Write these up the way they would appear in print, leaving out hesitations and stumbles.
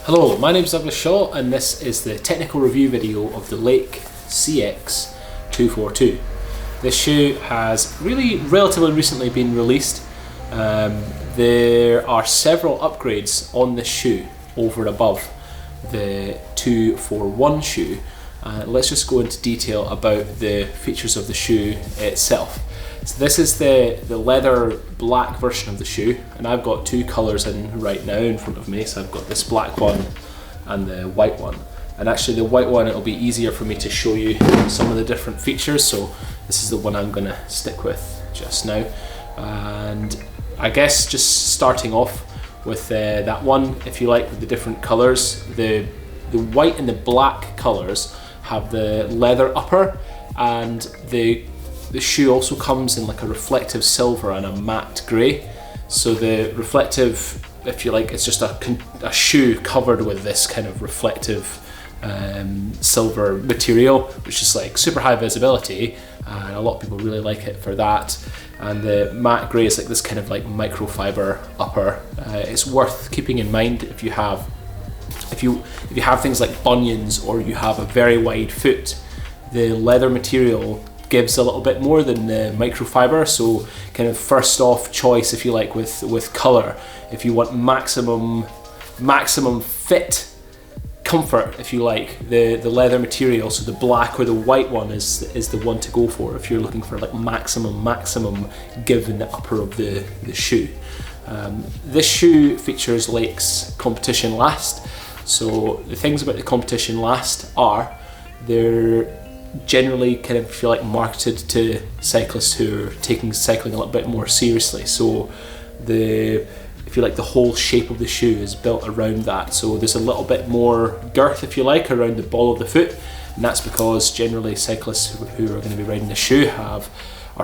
Hello, my name is Douglas Shaw and this is the technical review video of the Lake CX242. This shoe has relatively recently been released. There are several upgrades on this shoe over and above the 241 shoe. Let's just go into detail about the features of the shoe itself. So this is the leather black version of the shoe, and I've got two colours in right now in front of me. So I've got this black one and the white one. And actually the white one, it'll be easier for me to show you some of the different features. So this is the one I'm going to stick with just now. And I guess just starting off with that one, if you like, with the different colours. The white and the black colours have the leather upper, and the shoe also comes in like a reflective silver and a matte grey. So the reflective, if you like, it's just a shoe covered with this kind of reflective silver material, which is like super high visibility, and a lot of people really like it for that. And the matte grey is like this kind of like microfiber upper. It's worth keeping in mind if you have things like bunions or you have a very wide foot. The leather material gives a little bit more than the microfiber, so kind of first off choice, if you like, with colour. If you want maximum fit comfort, if you like, the leather material, so the black or the white one is the one to go for if you're looking for like maximum give in the upper of the shoe. This shoe features Lake's competition last. So the things about the competition last are they're generally kind of, if you like, marketed to cyclists who are taking cycling a little bit more seriously. So if you like, the whole shape of the shoe is built around that. So there's a little bit more girth, if you like, around the ball of the foot, and that's because generally cyclists who are going to be riding the shoe are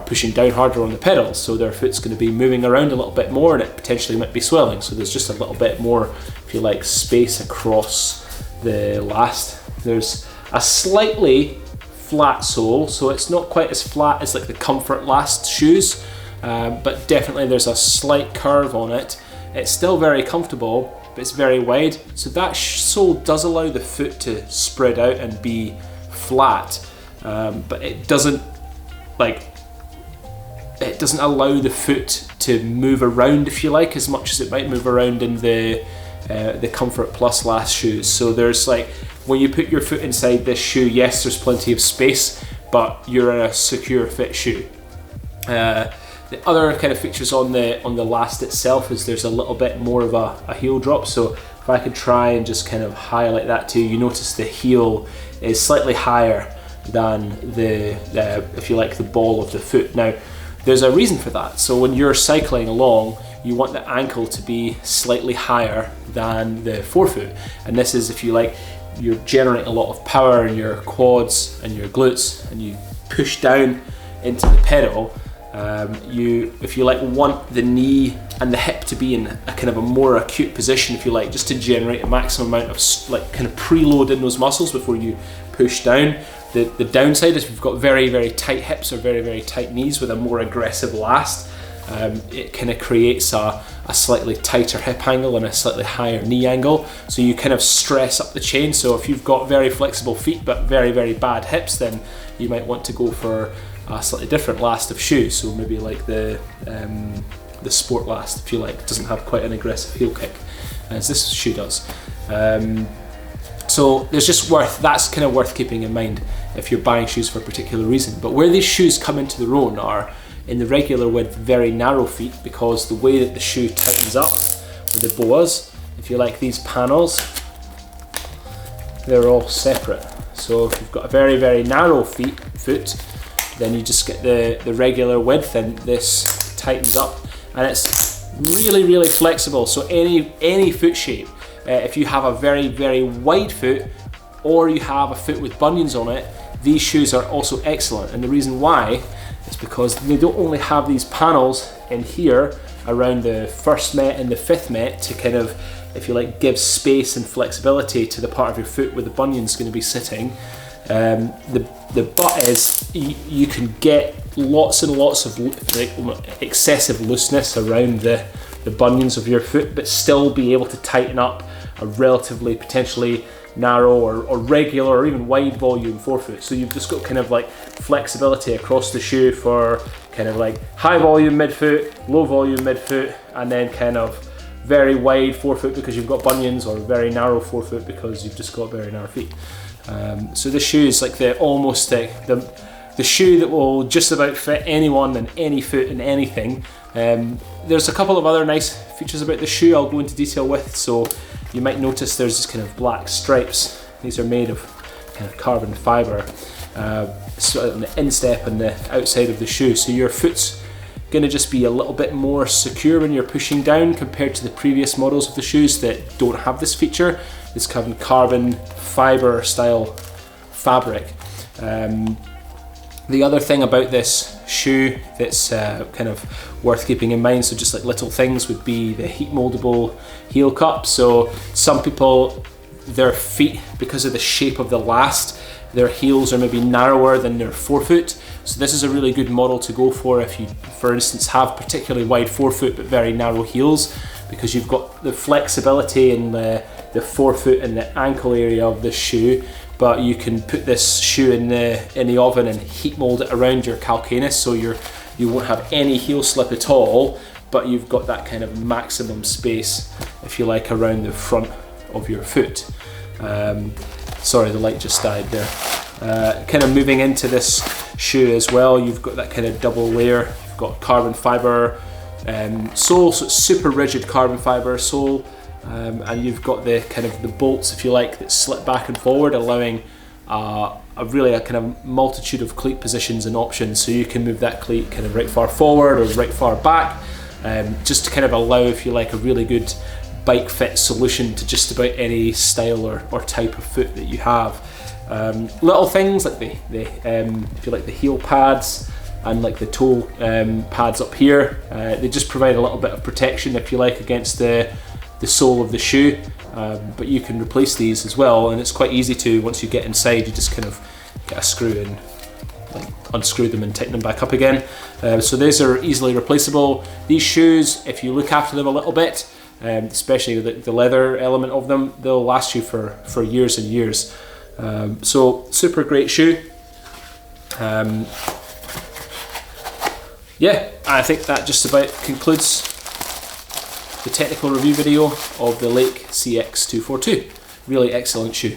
pushing down harder on the pedals, so their foot's going to be moving around a little bit more, and it potentially might be swelling. So there's just a little bit more, if you like, space across the last. There's a slightly flat sole, so it's not quite as flat as like the comfort last shoes, but definitely there's a slight curve on it. It's still very comfortable, but it's very wide, so that sole does allow the foot to spread out and be flat, but it doesn't allow the foot to move around, if you like, as much as it might move around in the Comfort Plus last shoes. So there's like, when you put your foot inside this shoe, yes, there's plenty of space, but you're in a secure fit shoe. The other kind of features on the last itself is there's a little bit more of a heel drop. So if I could try and just kind of highlight that too, you notice the heel is slightly higher than the if you like, the ball of the foot. Now there's a reason for that. So when you're cycling along, you want the ankle to be slightly higher than the forefoot, and this is, if you like, you're generating a lot of power in your quads and your glutes, and you push down into the pedal. If you like, want the knee and the hip to be in a kind of a more acute position, if you like, just to generate a maximum amount of like kind of preload in those muscles before you push down. The downside is if you've got very tight hips or very tight knees with a more aggressive last, it kind of creates a slightly tighter hip angle and a slightly higher knee angle, so you kind of stress up the chain. So if you've got very flexible feet but very bad hips, then you might want to go for a slightly different last of shoes. So maybe like the sport last, if you like, doesn't have quite an aggressive heel kick as this shoe does. So that's kind of worth keeping in mind if you're buying shoes for a particular reason. But where these shoes come into their own are in the regular width, very narrow feet, because the way that the shoe tightens up with the boas, if you like, these panels, they're all separate. So if you've got a very narrow foot, then you just get the regular width, and this tightens up, and it's really flexible. So any foot shape, if you have a very wide foot, or you have a foot with bunions on it, these shoes are also excellent. And the reason why is because they don't only have these panels in here around the first met and the fifth met to kind of, if you like, give space and flexibility to the part of your foot where the bunion's going to be sitting. The butt is, you can get lots and lots of like excessive looseness around the the bunions of your foot, but still be able to tighten up a relatively potentially narrow or regular or even wide volume forefoot. So you've just got kind of like flexibility across the shoe for kind of like high volume midfoot, low volume midfoot, and then kind of very wide forefoot because you've got bunions, or very narrow forefoot because you've just got very narrow feet. So this shoe is like the shoe that will just about fit anyone and any foot and anything. There's a couple of other nice features about the shoe I'll go into detail with. So you might notice there's this kind of black stripes. These are made of kind of carbon fibre, so on the instep and the outside of the shoe. So your foot's going to just be a little bit more secure when you're pushing down compared to the previous models of the shoes that don't have this feature, this kind of carbon fibre style fabric. The other thing about this shoe that's kind of worth keeping in mind, so just like little things, would be the heat moldable heel cup. So some people, their feet, because of the shape of the last, their heels are maybe narrower than their forefoot. So this is a really good model to go for if you, for instance, have particularly wide forefoot but very narrow heels, because you've got the flexibility in the forefoot and the ankle area of this shoe, but you can put this shoe in the oven and heat mold it around your calcaneus, so you won't have any heel slip at all, but you've got that kind of maximum space, if you like, around the front of your foot. Sorry, the light just died there. Kind of moving into this shoe as well, you've got that kind of double layer. You've got carbon fibre sole, so it's super rigid carbon fibre sole, and you've got the kind of the bolts, if you like, that slip back and forward, allowing a kind of multitude of cleat positions and options. So you can move that cleat kind of right far forward or right far back, just to kind of allow, if you like, a really good bike fit solution to just about any style or type of foot that you have. Little things like the if you like, the heel pads and like the toe pads up here, they just provide a little bit of protection, if you like, against the sole of the shoe, but you can replace these as well, and it's quite easy to. Once you get inside, you just kind of get a screw and like unscrew them and tighten them back up again. So these are easily replaceable. These shoes, if you look after them a little bit, especially the leather element of them, they'll last you for years and years. So super great shoe. Yeah, I think that just about concludes the technical review video of the Lake CX242. Really excellent shoe.